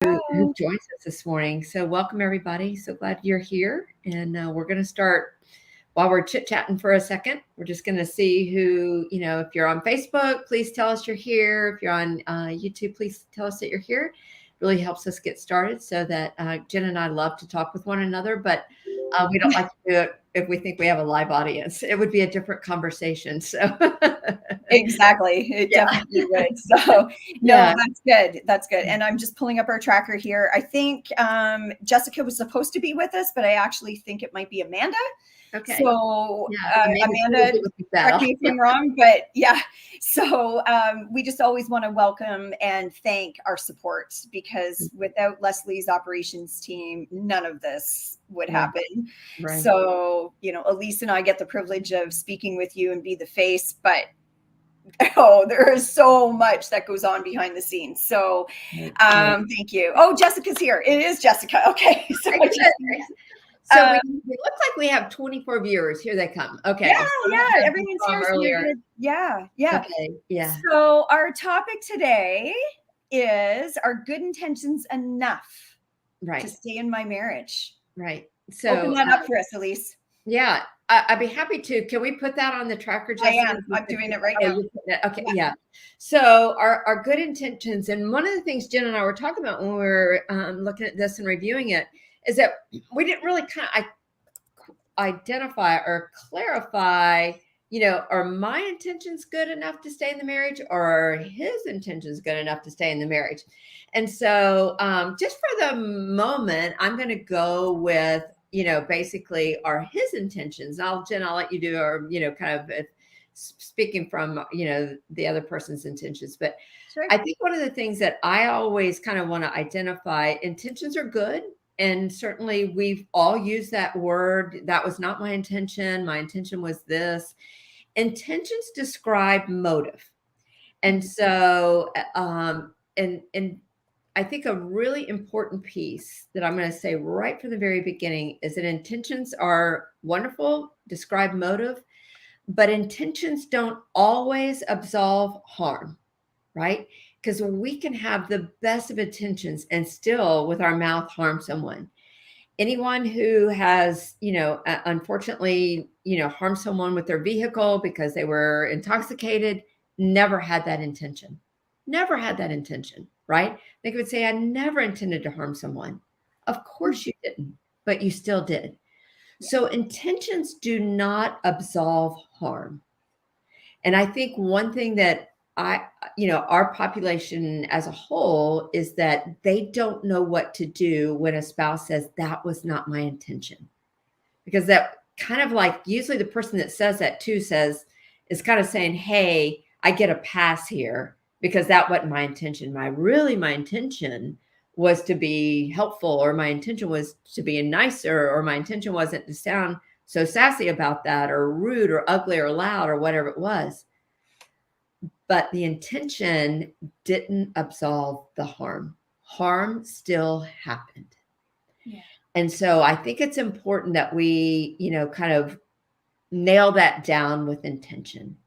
who Hello. joins us this morning. So, welcome everybody. So glad you're here. And we're going to start while we're chit chatting for a second. We're just going to see who, if you're on Facebook, please tell us you're here. If you're on YouTube, please tell us that you're here. Really helps us get started so that Jen and I love to talk with one another, but we don't like to do it if we think we have a live audience. It would be a different conversation. So, Exactly. It yeah, definitely would. So, no, yeah. that's good. That's good. And I'm just pulling up our tracker here. I think Jessica was supposed to be with us, but I actually think it might be Amanda. Okay. So, Yeah. Amanda's really Amanda, good with the correct battle. me if I'm wrong, but yeah. So, we just always want to welcome and thank our support because without Leslie's operations team, none of this would Right. happen. Right. So, Elise and I get the privilege of speaking with you and be the face, but oh, there is so much that goes on behind the scenes. So, Right. Right. thank you. Oh, Jessica's here. It is Jessica. Okay. So, Okay, good. So we um, look like we have 24 viewers. Here they come. yeah, Okay. Some of yeah, them everyone's from here. So you're earlier. good. Yeah, yeah. Okay. Yeah. So, our topic today is, are good intentions enough to Right. stay in my marriage? Right. Open So that up for us, Elise. yeah, I'd be happy to. Can we put that on the tracker, I Jessica? am. I'm doing it right Oh, now. you put that. Okay. Yeah. Yeah. So our good intentions, and one of the things Jen and I were talking about when we were looking at this and reviewing it, is that we didn't really identify or clarify, are my intentions good enough to stay in the marriage, or are his intentions good enough to stay in the marriage? And so just for the moment, I'm going to go with, basically are his intentions. Jen, I'll let you do, or, kind of speaking from, the other person's intentions. But Sure. I think one of the things that I always kind of want to identify, intentions are good. And certainly we've all used that word. That was not my intention. My intention was this. Intentions describe motive. And so, and I think a really important piece that I'm going to say right from the very beginning is that intentions are wonderful, describe motive, but intentions don't always absolve harm, right? Because we can have the best of intentions and still with our mouth harm someone. Anyone who has, unfortunately, harmed someone with their vehicle because they were intoxicated, never had that intention. Never had that intention, right? They could say, I never intended to harm someone. Of course you didn't, but you still did. So intentions do not absolve harm. And I think one thing that our population as a whole is that they don't know what to do when a spouse says, that was not my intention. Because that kind of like usually the person that says that too is kind of saying, hey, I get a pass here because that wasn't my intention. My intention was to be helpful, or my intention was to be nicer, or my intention wasn't to sound so sassy about that, or rude, or ugly, or loud, or whatever it was. But the intention didn't absolve the harm. Harm still happened. Yeah. And so I think it's important that we, kind of nail that down with intention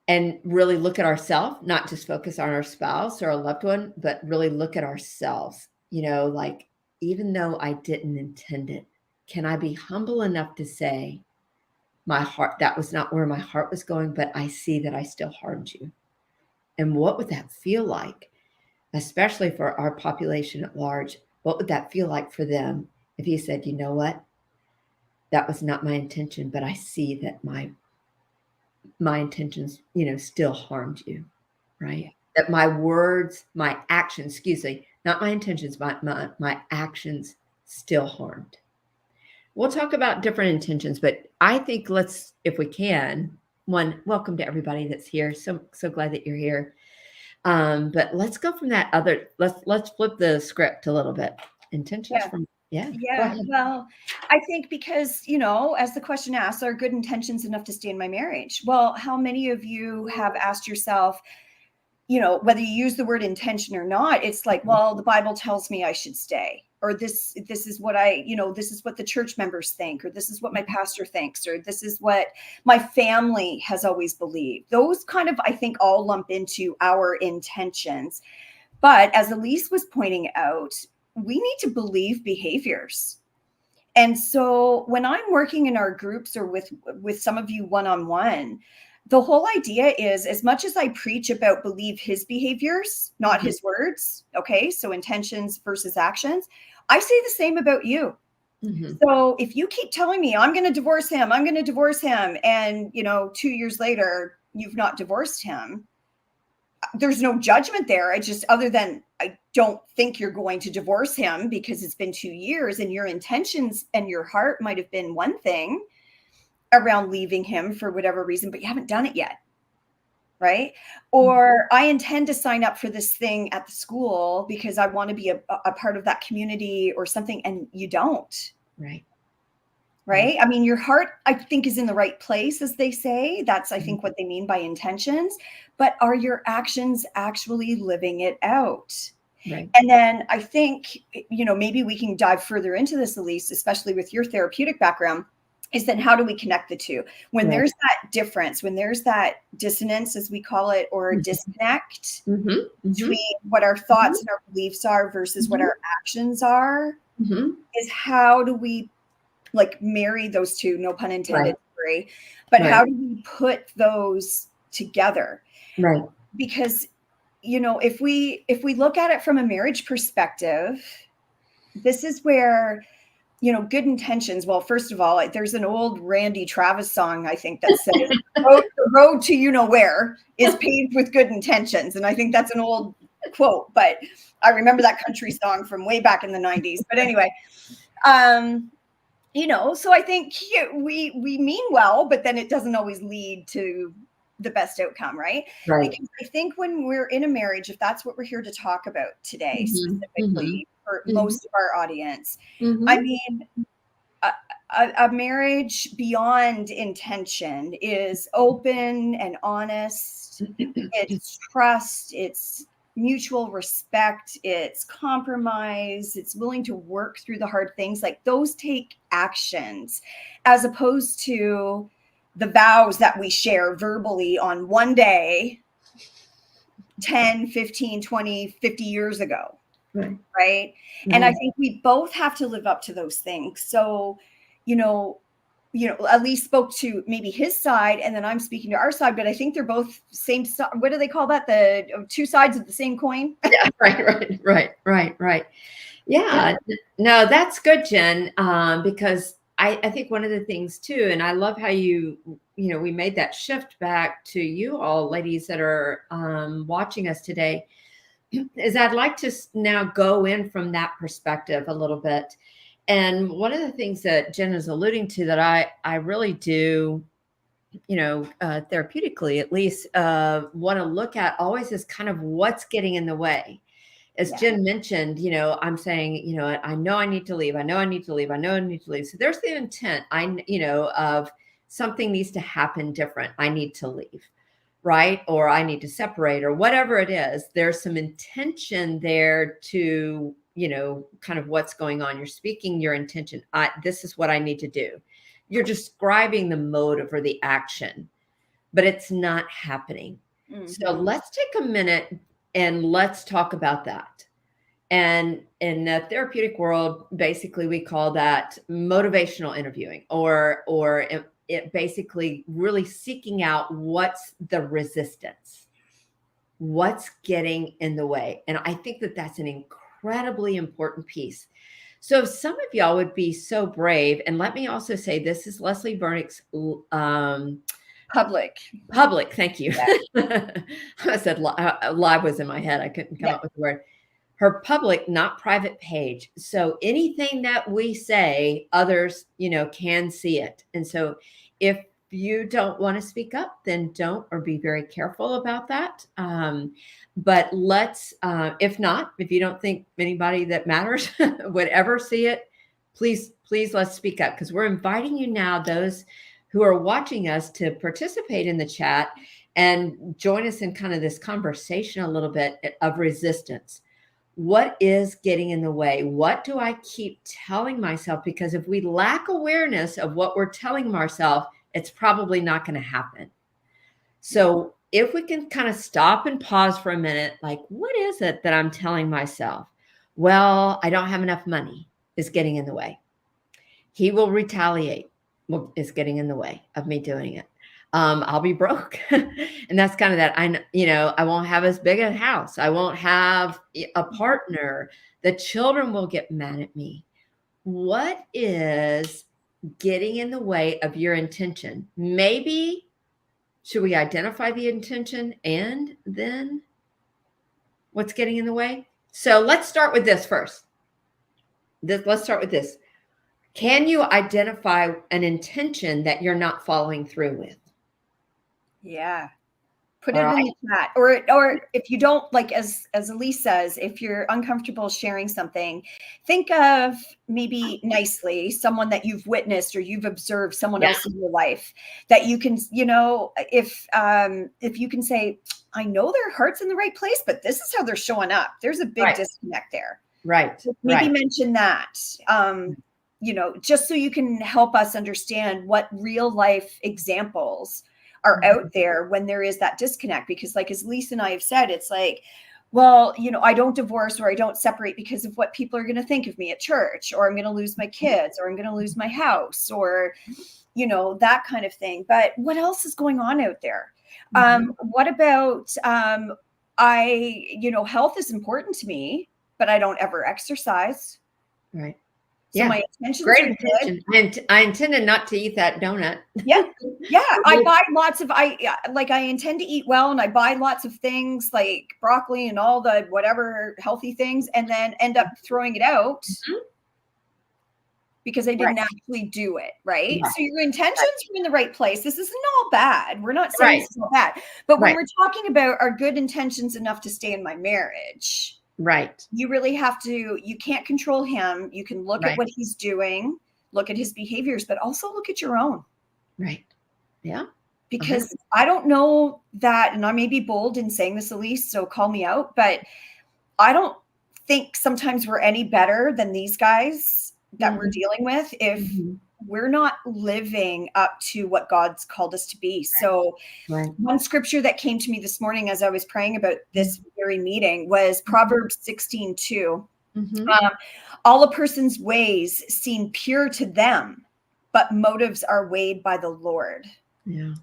and really look at ourselves, not just focus on our spouse or a loved one, but really look at ourselves. Like, even though I didn't intend it, can I be humble enough to say, my heart, that was not where my heart was going, but I see that I still harmed you. And what would that feel like, especially for our population at large? What would that feel like for them if he said, you know what? That was not my intention, but I see that my intentions, still harmed you, right? Yeah. That my words, my actions, excuse me, not my intentions, my actions still harmed. We'll talk about different intentions, but I think if we can, welcome to everybody that's here. So glad that you're here. But let's go from that other. Let's flip the script a little bit. Intentions Yeah. from Go Yeah, ahead. well, I think because, as the question asks, are good intentions enough to stay in my marriage? Well, how many of you have asked yourself, whether you use the word intention or not, it's like, well, the Bible tells me I should stay, or this is what this is what the church members think, or this is what my pastor thinks, or this is what my family has always believed. Those kind of, I think, all lump into our intentions. But as Elise was pointing out, we need to believe behaviors. And so when I'm working in our groups or with some of you one-on-one, the whole idea is, as much as I preach about believe his behaviors, not his words, okay? So intentions versus actions, I say the same about you. So if you keep telling me I'm going to divorce him, I'm going to divorce him, and 2 years later you've not divorced him, there's no judgment there. I just, other than I don't think you're going to divorce him because it's been 2 years and your intentions and your heart might have been one thing around leaving him for whatever reason, but you haven't done it yet. Right. Or I intend to sign up for this thing at the school because I want to be a part of that community or something. And you don't. Right. Right. I mean, your heart, I think, is in the right place, as they say. That's, I think, what they mean by intentions. But are your actions actually living it out? Right. And then I think, maybe we can dive further into this, Elise, especially with your therapeutic background, is then how do we connect the two? When there's that difference, when there's that dissonance, as we call it, or disconnect between what our thoughts and our beliefs are versus what our actions are, is how do we marry those two, no pun intended, but how do we put those together? Right. Because, if we look at it from a marriage perspective, this is where, good intentions. Well, first of all, there's an old Randy Travis song, I think, that says the road to where is paved with good intentions. And I think that's an old quote, but I remember that country song from way back in the 90s. But anyway, so I think we mean well, but then it doesn't always lead to the best outcome, right? Because I think when we're in a marriage, if that's what we're here to talk about today, specifically for most of our audience, I mean, a marriage beyond intention is open and honest. It's trust. It's mutual respect, it's compromise, it's willing to work through the hard things. Like, those take actions, as opposed to the vows that we share verbally on one day 10, 15, 20, 50 years ago. Right. And I think we both have to live up to those things. So, Elise spoke to maybe his side, and then I'm speaking to our side, but I think they're both same. What do they call that? The two sides of the same coin. Yeah, right. Yeah, no, that's good, Jen. Because I think one of the things too, and I love how we made that shift back to you all ladies that are watching us today, is I'd like to now go in from that perspective a little bit. And one of the things that Jen is alluding to that I really do, therapeutically at least, want to look at always is kind of what's getting in the way. As Jen mentioned, I'm saying, I know I need to leave. I know I need to leave. I know I need to leave. So there's the intent, of something needs to happen different. I need to leave, right? Or I need to separate, or whatever it is. There's some intention there to, kind of what's going on. You're speaking your intention. This is what I need to do. You're describing the motive or the action, but it's not happening. So let's take a minute and let's talk about that. And in the therapeutic world, basically we call that motivational interviewing, or it basically really seeking out what's the resistance, what's getting in the way. And I think that that's an incredibly important piece. So if some of y'all would be so brave, and let me also say, this is Leslie Vernick's public. Thank you. I said live was in my head. I couldn't come up with the word. Her public, not private page. So anything that we say, others, can see it. And so if you don't want to speak up, then don't, or be very careful about that. But let's, if not, if you don't think anybody that matters would ever see it, please, let's speak up, because we're inviting you now, those who are watching us, to participate in the chat and join us in kind of this conversation a little bit of resistance. What is getting in the way? What do I keep telling myself? Because if we lack awareness of what we're telling ourselves, it's probably not going to happen. So if we can kind of stop and pause for a minute, like, what is it that I'm telling myself? Well, I don't have enough money is getting in the way. He will retaliate. Well, is getting in the way of me doing it. I'll be broke. And that's kind of that. I won't have as big a house. I won't have a partner. The children will get mad at me. What is getting in the way of your intention? Maybe should we identify the intention and then what's getting in the way? So let's start with this first. Let's start with this. Can you identify an intention that you're not following through with? Yeah. Put All it in right. the chat. Or if you don't, like, as Elise says, if you're uncomfortable sharing something, think of maybe nicely someone that you've witnessed or you've observed someone Yeah. else in your life that you can, if you can say, I know their heart's in the right place, but this is how they're showing up. There's a big Right. disconnect there. Right. Maybe Right. mention that. Just so you can help us understand what real life examples are out there when there is that disconnect. Because, like, as Lisa and I have said, it's like, well, I don't divorce or I don't separate because of what people are going to think of me at church, or I'm going to lose my kids, or I'm going to lose my house, or, that kind of thing. But what else is going on out there? What about, health is important to me, but I don't ever exercise. Right. So Yeah. my intentions Great are good. intention. I intended not to eat that donut. Yeah. Yeah. I buy lots of, I intend to eat well, and I buy lots of things like broccoli and all the whatever healthy things, and then end up throwing it out because I didn't actually do it. Right. Right. So your intentions are in the right place. This isn't all bad. We're not saying Right. this is all bad. But when Right. we're talking about are good intentions enough to stay in my marriage, Right. you really have to, you can't control him. You can look at Right. what he's doing, look at his behaviors, but also look at your own. Right. Yeah. Because I don't know that, and I may be bold in saying this, Elise, so call me out, but I don't think sometimes we're any better than these guys that we're dealing with if we're not living up to what God's called us to be. So one scripture that came to me this morning as I was praying about this very meeting was Proverbs 16:2. All a person's ways seem pure to them, but motives are weighed by the Lord. Yeah.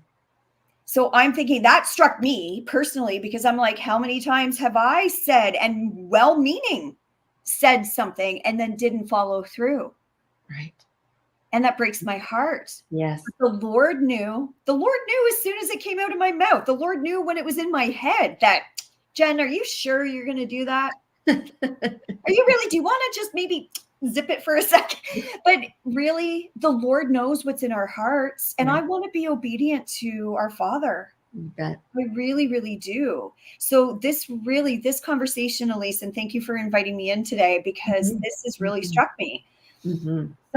So I'm thinking that struck me personally, because I'm like, how many times have I said, and well-meaning said something and then didn't follow through? Right. And that breaks my heart. Yes. But the Lord knew as soon as it came out of my mouth. The Lord knew when it was in my head that, Jen, are you sure you're going to do that? Are you really, do you want to just maybe zip it for a second? But really, the Lord knows what's in our hearts. And I want to be obedient to our Father. You bet. I really, really do. So this conversation, Elise, and thank you for inviting me in today, because this has really struck me.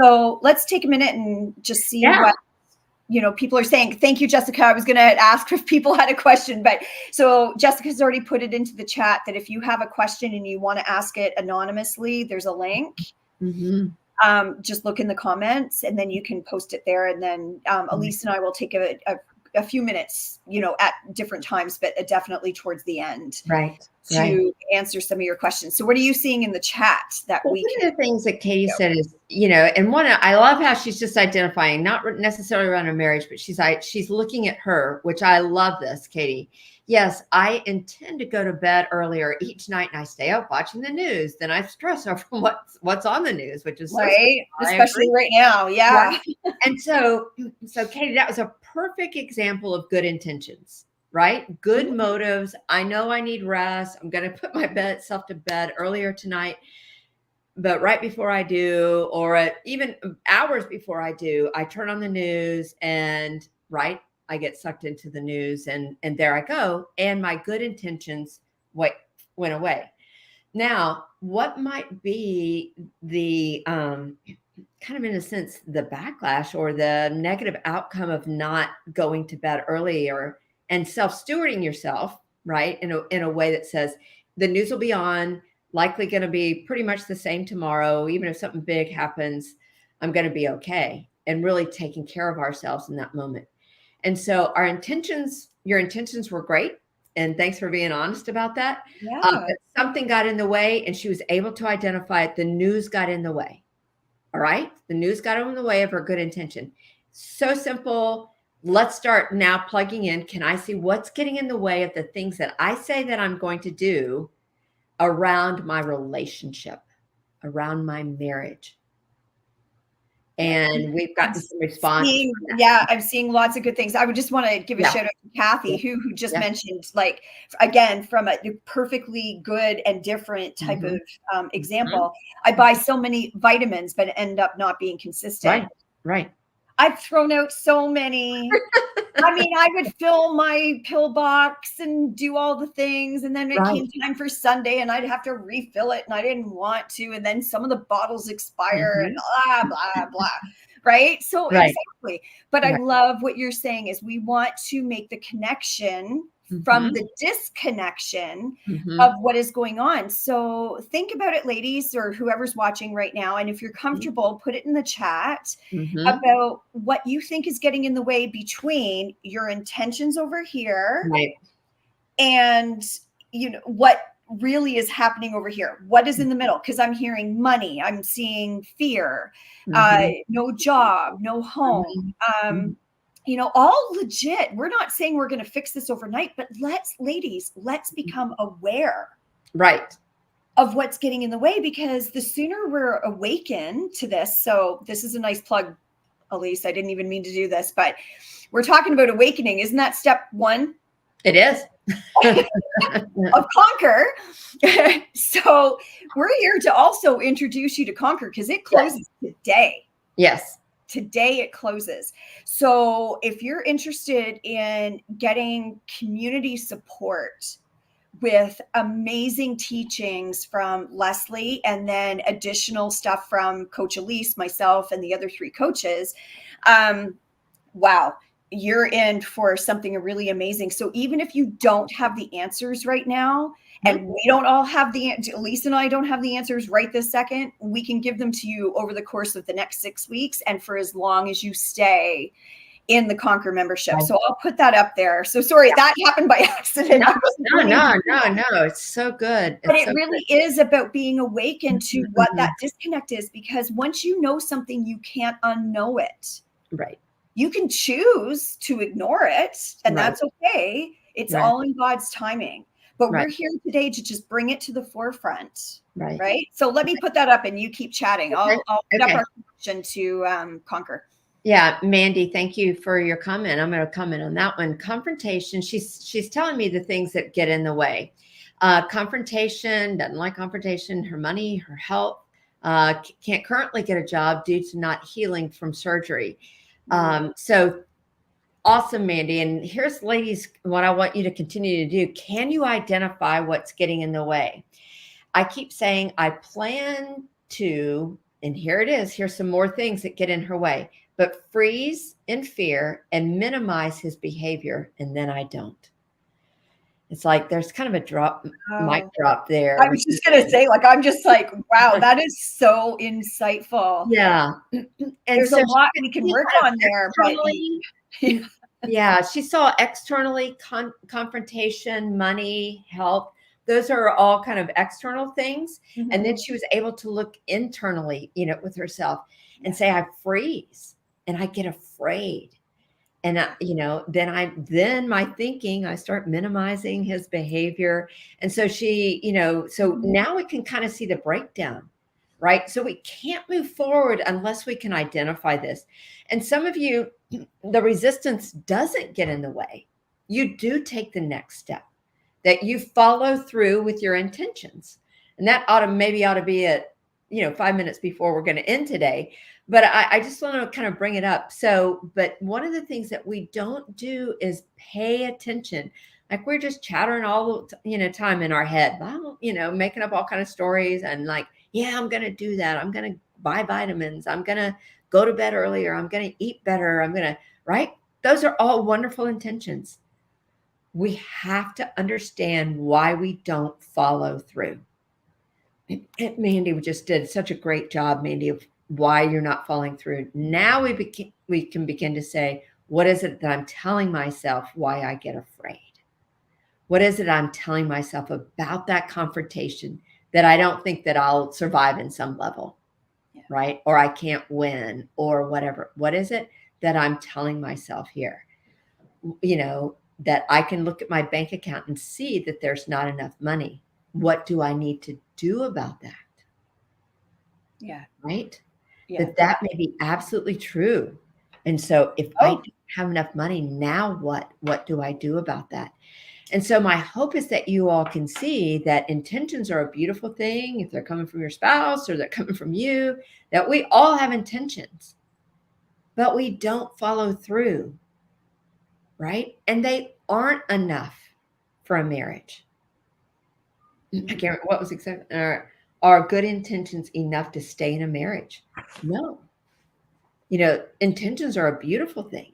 So let's take a minute and just see what people are saying. Thank you, Jessica. I was going to ask if people had a question, but so Jessica's already put it into the chat that if you have a question and you want to ask it anonymously, there's a link. Just look in the comments and then you can post it there. And then Elise and I will take a few minutes, at different times, but definitely towards the end. To answer some of your questions. So what are you seeing in the chat that one of the things that Katie said is, and I love how she's just identifying, not necessarily around a marriage, but she's looking at her, which I love this, Katie. Yes, I intend to go to bed earlier each night and I stay up watching the news. Then I stress over what's on the news, which is right, especially right now. Yeah. Right. And so Katie, that was a perfect example of good intentions. Right? Good motives. I know I need rest. I'm going to put myself to bed earlier tonight. But right before I do, or even hours before I do, I turn on the news and I get sucked into the news and there I go. And my good intentions went away. Now, what might be the kind of, in a sense, the backlash or the negative outcome of not going to bed early and self-stewarding yourself, right? In a way that says the news will be on, likely going to be pretty much the same tomorrow. Even if something big happens, I'm going to be okay. And really taking care of ourselves in that moment. And so your intentions were great. And thanks for being honest about that. Yeah. But something got in the way and she was able to identify it. The news got in the way. All right. The news got in the way of her good intention. So simple. Let's start now plugging in. Can I see what's getting in the way of the things that I say that I'm going to do around my relationship, around my marriage? And we've gotten some responses. I'm seeing lots of good things. I would just want to give a shout out to Kathy, who just mentioned, like, again, from a perfectly good and different type of example. I buy so many vitamins, but end up not being consistent. Right. I've thrown out so many. I mean, I would fill my pill box and do all the things. And then it came time for Sunday and I'd have to refill it and I didn't want to. And then some of the bottles expire and blah, blah, blah. Right. So exactly. But I love what you're saying is we want to make the connection from the disconnection of what is going on. So think about it, ladies, or whoever's watching right now. And if you're comfortable, put it in the chat about what you think is getting in the way between your intentions over here and, you know, what really is happening over here. What is in the middle? Because I'm hearing money, I'm seeing fear, no job, no home. You know, all legit. We're not saying we're going to fix this overnight, but let's become aware of what's getting in the way, because the sooner we're awakened to this. So this is a nice plug, Elise. I didn't even mean to do this, but we're talking about awakening. Isn't that step one? It is. Of Conquer. So we're here to also introduce you to Conquer because it closes today. Yes. Today it closes. So if you're interested in getting community support with amazing teachings from Leslie and then additional stuff from Coach Elise, myself, and the other 3 coaches, wow, you're in for something really amazing. So even if you don't have the answers right now, and we don't all have Elise and I don't have the answers right this second, we can give them to you over the course of the next 6 weeks and for as long as you stay in the Conquer membership. So I'll put that up there. So sorry, that happened by accident. No. It's so good. But it really is about being awakened to what that disconnect is, because once you know something, you can't unknow it. Right. You can choose to ignore it, and that's okay. It's all in God's timing. But we're here today to just bring it to the forefront. Right. So let me put that up and you keep chatting. I'll put up our question to Conquer. Yeah, Mandy, thank you for your comment. I'm going to comment on that one. Confrontation. She's telling me the things that get in the way. Confrontation, doesn't like confrontation, her money, her health, can't currently get a job due to not healing from surgery. So awesome, Mandy. And here's, ladies, what I want you to continue to do. Can you identify what's getting in the way? I keep saying I plan to, and here it is. Here's some more things that get in her way, but freeze in fear and minimize his behavior. And then I don't. It's like there's kind of a mic drop there. I was just going to say, like, I'm just like, wow, that is so insightful. Yeah. And there's a lot we can work on there. But yeah, she saw externally confrontation, money, health. Those are all kind of external things. And then she was able to look internally, you know, with herself and say, I freeze and I get afraid. And, you know, then my thinking, I start minimizing his behavior. And so she, you know, so now we can kind of see the breakdown, right? So we can't move forward unless we can identify this. And some of you, the resistance doesn't get in the way. You do take the next step, that you follow through with your intentions. And that ought to be at, 5 minutes before we're going to end today. But I just want to kind of bring it up. So, but one of the things that we don't do is pay attention. Like we're just chattering all the time in our head, making up all kind of stories and like, yeah, I'm going to do that. I'm going to buy vitamins. I'm going to go to bed earlier. I'm going to eat better. Right? Those are all wonderful intentions. We have to understand why we don't follow through. And Mandy just did such a great job, Mandy, of why you're not following through. Now we can begin to say, What is it that I'm telling myself why I get afraid? What is it I'm telling myself about that confrontation that I don't think that I'll survive in some level, Yeah. right? Or I can't win or whatever. What is it that I'm telling myself here? That I can look at my bank account and see that there's not enough money. What do I need to do about that? Yeah. Right? Yeah. That may be absolutely true. And so if I don't have enough money, now what? What do I do about that? And so my hope is that you all can see that intentions are a beautiful thing. If they're coming from your spouse or they're coming from you, that we all have intentions, but we don't follow through, right? And they aren't enough for a marriage. I can't. What was exactly? Are good intentions enough to stay in a marriage? No. Intentions are a beautiful thing.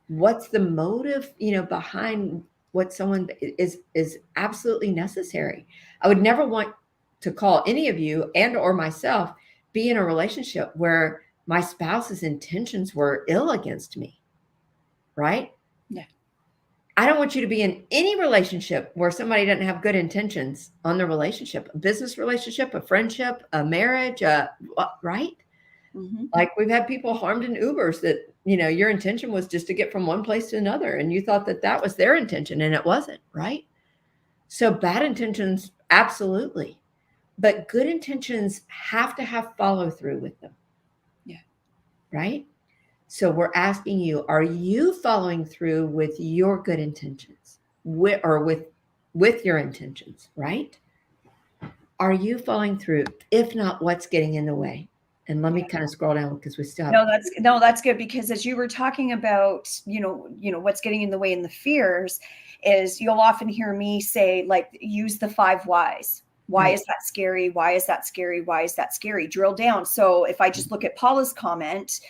What's the motive, behind what someone is absolutely necessary. I would never want to call any of you and or myself be in a relationship where my spouse's intentions were ill against me, right? Yeah. I don't want you to be in any relationship where somebody doesn't have good intentions on the relationship, a business relationship, a friendship, a marriage, right? Mm-hmm. Like we've had people harmed in Ubers that, your intention was just to get from one place to another. And you thought that that was their intention and it wasn't, right? So bad intentions, absolutely. But good intentions have to have follow through with them. Yeah. Right? So we're asking you, are you following through with your good intentions with your intentions, right? Are you following through? If not, what's getting in the way? And let me kind of scroll down because we still have. That's good, because as you were talking about, what's getting in the way and the fears is, you'll often hear me say, like, use the 5 whys. Why Right. is that scary? Why is that scary? Why is that scary? Drill down. So if I just look at Paula's comment,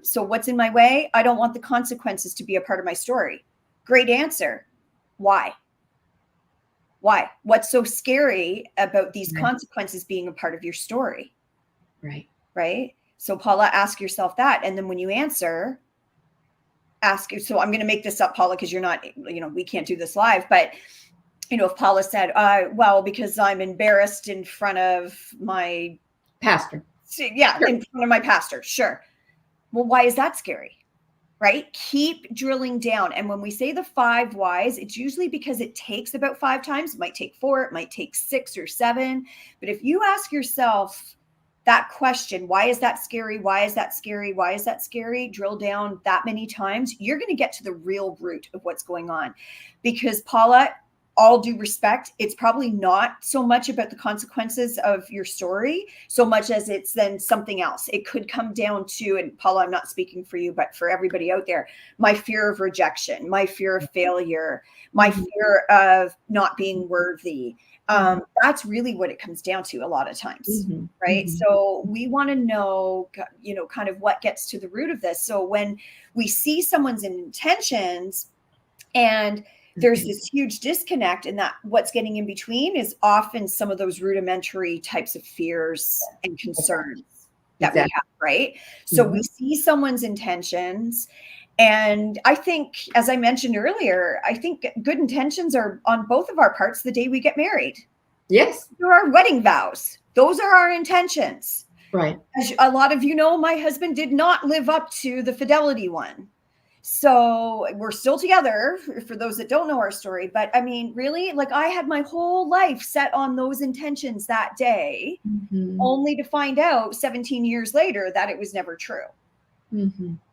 so what's in my way? I don't want the consequences to be a part of my story. Great answer. Why? Why? What's so scary about these Right. consequences being a part of your story? Right. Right? So Paula, ask yourself that. And then when you answer, so I'm going to make this up, Paula, because you're not, we can't do this live, but if Paula said, well, because I'm embarrassed in front of my Pastor. Yeah, sure. In front of my pastor. Sure. Well, why is that scary? Right? Keep drilling down. And when we say the 5 whys, it's usually because it takes about 5 times. It might take 4, it might take 6 or 7. But if you ask yourself that question, why is that scary? Why is that scary? Why is that scary? Drill down that many times, you're going to get to the real root of what's going on. Because Paula, all due respect, it's probably not so much about the consequences of your story so much as it's then something else. It could come down to, and Paula, I'm not speaking for you, but for everybody out there, my fear of rejection, my fear of failure, my fear of not being worthy. That's really what it comes down to a lot of times, right? So we want to know, kind of what gets to the root of this. So when we see someone's intentions and there's this huge disconnect, and that what's getting in between is often some of those rudimentary types of fears and concerns that we have, right? So we see someone's intentions. And I think, as I mentioned earlier, I think good intentions are on both of our parts the day we get married. Yes. There are wedding vows. Those are our intentions. Right. As a lot of you know, my husband did not live up to the fidelity one. So we're still together, for those that don't know our story. But I mean, really, like, I had my whole life set on those intentions that day, only to find out 17 years later that it was never true.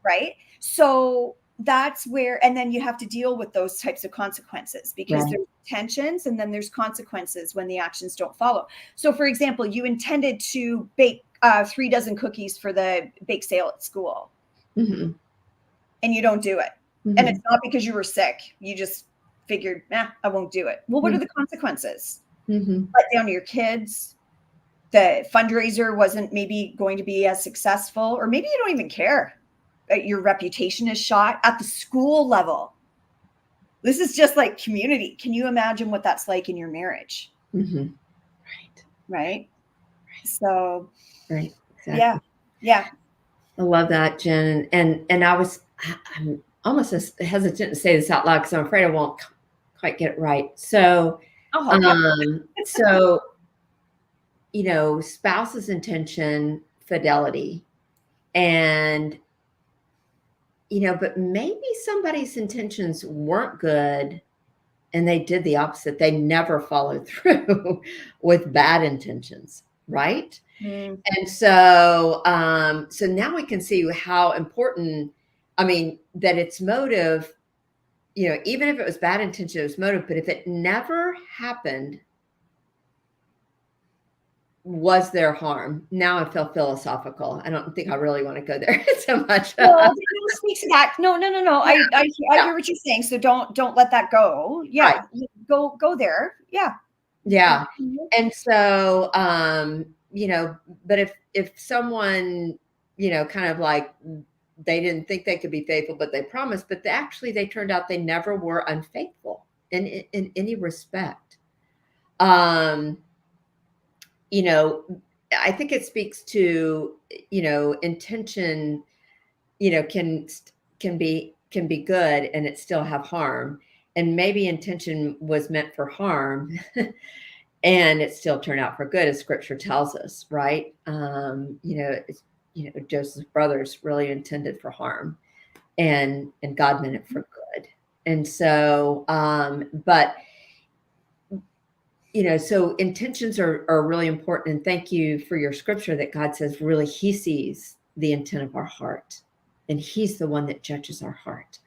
Right? So that's where, and then you have to deal with those types of consequences, because there's intentions and then there's consequences when the actions don't follow. So for example, you intended to bake 3 dozen cookies for the bake sale at school. And you don't do it. And it's not because you were sick. You just figured, I won't do it. Well, what are the consequences? Let down to your kids. The fundraiser wasn't maybe going to be as successful, or maybe you don't even care. Your reputation is shot at the school level. This is just like community. Can you imagine what that's like in your marriage? Right. So, exactly. Yeah. I love that, Jen. And I was I'm almost hesitant to say this out loud because I'm afraid I won't quite get it right. So, I'll help you. so, spouse's intention, fidelity, and, but maybe somebody's intentions weren't good and they did the opposite. They never followed through with bad intentions, right? Mm. And so now we can see how important, that it's motive, even if it was bad intention, it was motive, but if it never happened, was there harm? Now I feel philosophical. I don't think I really want to go there so much. Well, speak to that. No. Yeah, I hear what you're saying. So don't let that go. right. Yeah. Go there. Yeah. Yeah. And so, but if someone, kind of like they didn't think they could be faithful, but they promised, but they turned out they never were unfaithful in any respect. I think it speaks to, intention, can be good and it still have harm. And maybe intention was meant for harm and it still turned out for good, as scripture tells us, right? Joseph's brothers really intended for harm and God meant it for good. And so, but so intentions are really important. And thank you for your scripture that God says, really, he sees the intent of our heart and he's the one that judges our heart.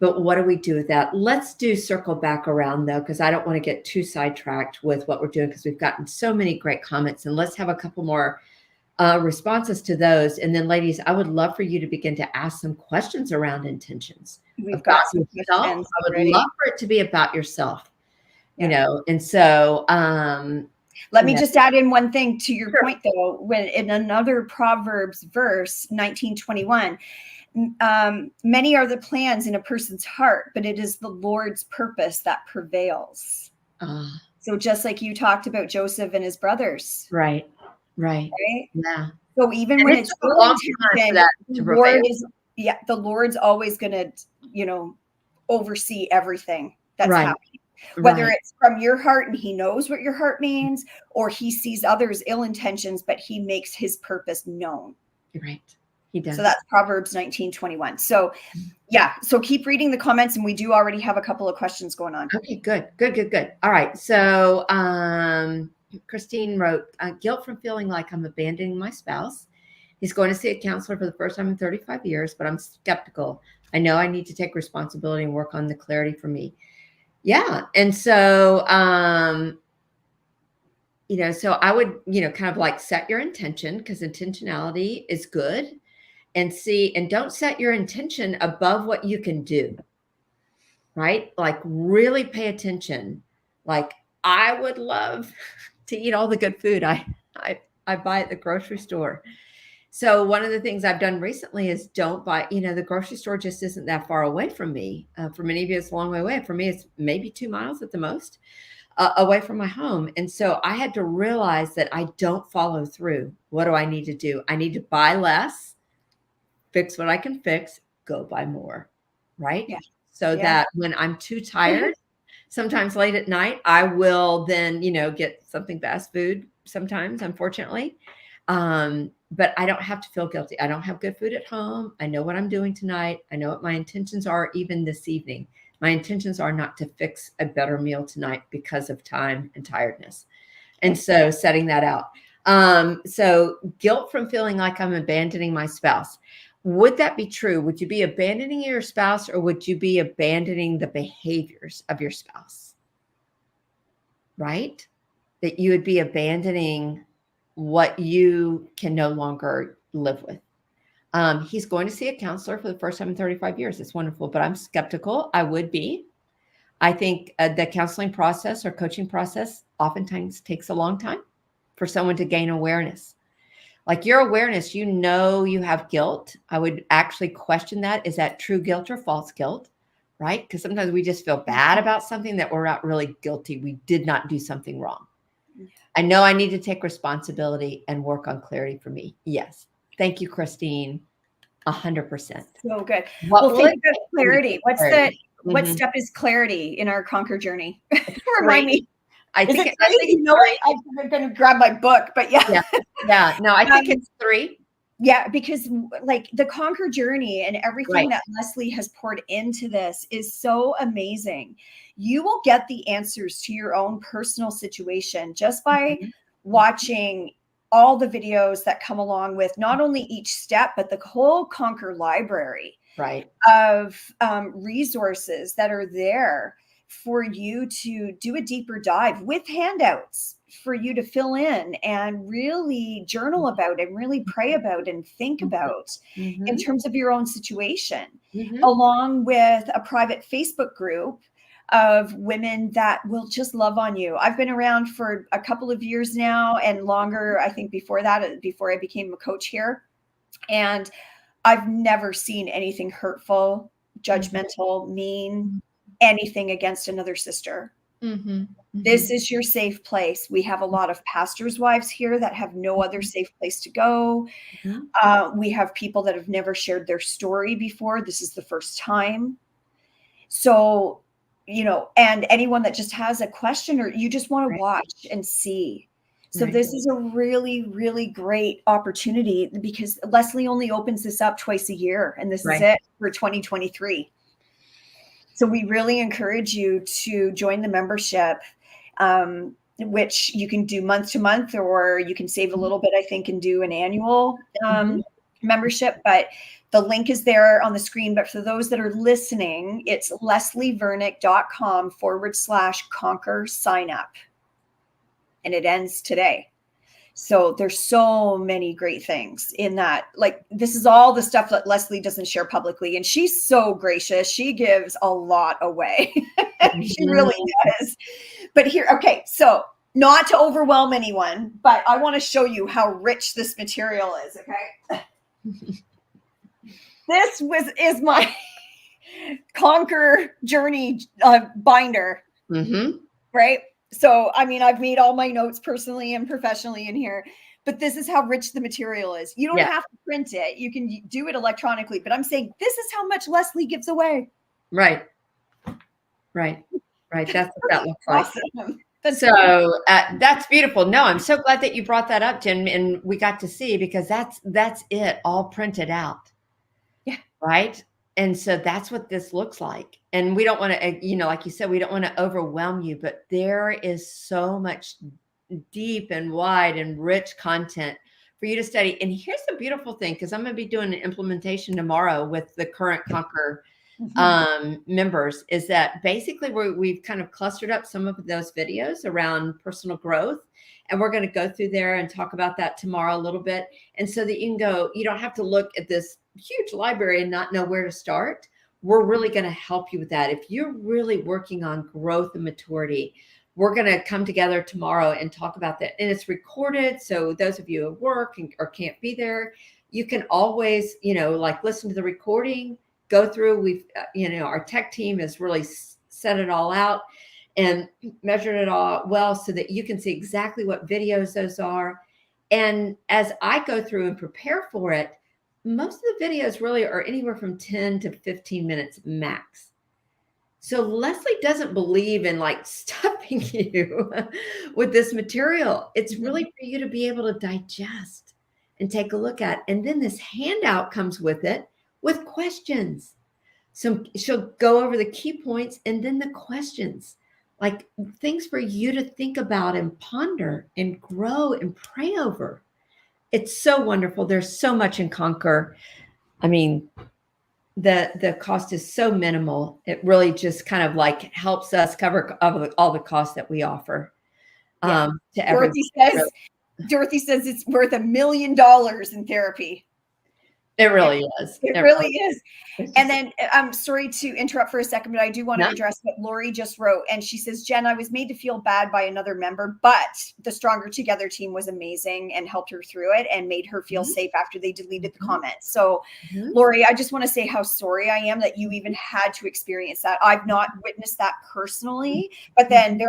But what do we do with that? Let's circle back around though, because I don't want to get too sidetracked with what we're doing because we've gotten so many great comments, and let's have a couple more responses to those. And then ladies, I would love for you to begin to ask some questions around intentions. We've got some questions. I would love for it to be about yourself. And so let me just add in one thing to your point though. When in another Proverbs verse 19:21, many are the plans in a person's heart, but it is the Lord's purpose that prevails. So just like you talked about Joseph and his brothers, right yeah. So even when it's a long time the Lord's always going to oversee everything that's happening. Whether it's from your heart and he knows what your heart means, or he sees others' ill intentions, but he makes his purpose known. Right. He does. So that's Proverbs 19:21. So yeah. So keep reading the comments, and we do already have a couple of questions going on. Okay, good. All right. So Christine wrote, guilt from feeling like I'm abandoning my spouse. He's going to see a counselor for the first time in 35 years, but I'm skeptical. I know I need to take responsibility and work on the clarity for me. Yeah. And so, so I would, kind of like set your intention, because intentionality is good, and don't set your intention above what you can do, right? Like really pay attention. Like I would love to eat all the good food I buy at the grocery store. So one of the things I've done recently is don't buy, the grocery store just isn't that far away from me. For many of you, it's a long way away. For me, it's maybe 2 miles at the most away from my home. And so I had to realize that I don't follow through. What do I need to do? I need to buy less, fix what I can fix, go buy more, right? Yeah. So that when I'm too tired, sometimes late at night, I will then, get something fast food sometimes, unfortunately. But I don't have to feel guilty. I don't have good food at home. I know what I'm doing tonight. I know what my intentions are even this evening. My intentions are not to fix a better meal tonight because of time and tiredness. And so setting that out. So guilt from feeling like I'm abandoning my spouse. Would that be true? Would you be abandoning your spouse, or would you be abandoning the behaviors of your spouse? Right? That you would be abandoning what you can no longer live with. He's going to see a counselor for the first time in 35 years. It's wonderful, but I'm skeptical. I would be. I think the counseling process or coaching process oftentimes takes a long time for someone to gain awareness. Like your awareness, you have guilt. I would actually question that. Is that true guilt or false guilt? Right? Because sometimes we just feel bad about something that we're not really guilty. We did not do something wrong. I know I need to take responsibility and work on clarity for me. Yes. Thank you, Christine. 100%. So good. What Well, will think it about take for you to clarity. get What's the clarity? what Mhm. step is clarity in our conquer journey? Remind 3. me. I Is think it I 3? think You it's know what? 3. I'm gonna grab my book, but yeah. Yeah. Yeah. No, I think Um, it's 3. yeah, because like the conquer journey and everything Right. that Leslie has poured into this is so amazing. You will get the answers to your own personal situation just by Mhm. watching all the videos that come along with not only each step, but the whole conquer library Right. of resources that are there for you to do a deeper dive with handouts for you to fill in and really journal about and really pray about and think Mhm. about in Mhm. terms of your own situation, Mhm. along with a private Facebook group of women that will just love on you. I've been around for a couple of years now and longer, I think before that, before I became a coach here. And I've never seen anything hurtful, Mhm. judgmental, mean, anything against another sister. Mhm. This Mhm. is your safe place. We have a lot of pastors' wives here that have no other safe place to go. Mhm. We have people that have never shared their story before. This is the first time. So, and anyone that just has a question or you just want to Right. watch and see. So Right. this is a really, really great opportunity because Leslie only opens this up twice a year, and this is Right. it for 2023. So we really encourage you to join the membership, which you can do month to month, or you can save a little bit, I think, and do an annual Mhm. membership. But the link is there on the screen. But for those that are listening, it's leslievernick.com/conquer sign up. And it ends today. So there's so many great things in that. Like this is all the stuff that Leslie doesn't share publicly. And she's so gracious. She gives a lot away. She really Mhm. does. But here, okay, so not to overwhelm anyone, but I want to show you how rich this material is. Okay. Is my conquer journey binder, Mhm. right? So, I mean, I've made all my notes personally and professionally in here, but this is how rich the material is. You don't Yeah. have to print it. You can do it electronically, but I'm saying this is how much Leslie gives away. Right. Right. Right. That's That's what that pretty looks like. awesome. That's So, pretty. that's beautiful. No, I'm so glad that you brought that up, Jen, and we got to see because that's it all printed out. Yeah. Right? And so that's what this looks like. And we don't want to, like you said, we don't want to overwhelm you, but there is so much deep and wide and rich content for you to study. And here's the beautiful thing, because I'm going to be doing an implementation tomorrow with the current Conquer Mhm. members, is that basically we've kind of clustered up some of those videos around personal growth. And we're going to go through there and talk about that tomorrow a little bit. And so that you don't have to look at this huge library and not know where to start. We're really going to help you with that. If you're really working on growth and maturity, we're going to come together tomorrow and talk about that. And it's recorded. So those of you at work or can't be there, you can always, like listen to the recording, go through. Our tech team has really set it all out and measured it all well so that you can see exactly what videos those are. And as I go through and prepare for it, most of the videos really are anywhere from 10 to 15 minutes max. So Leslie doesn't believe in like stuffing you with this material. It's really for you to be able to digest and take a look at. And then this handout comes with it with questions. So she'll go over the key points and then the questions, like things for you to think about and ponder and grow and pray over. It's so wonderful. There's so much in Conquer. I mean, the cost is so minimal. It really just kind of like helps us cover all the costs that we offer Yeah. to everyone. Dorothy says, Dorothy says it's worth $1 million in therapy. It It, really is. it It really really is. is. It's And just then I'm sorry to interrupt for a second, but I do want to no. address what Lori just wrote. And she says, Jen, I was made to feel bad by another member, but the Stronger Together team was amazing and helped her through it and made her feel Mhm, safe after they deleted the mhm, comments. So, mhm, Lori, I just want to say how sorry I am that you even had to experience that. I've not witnessed that personally, but then mhm,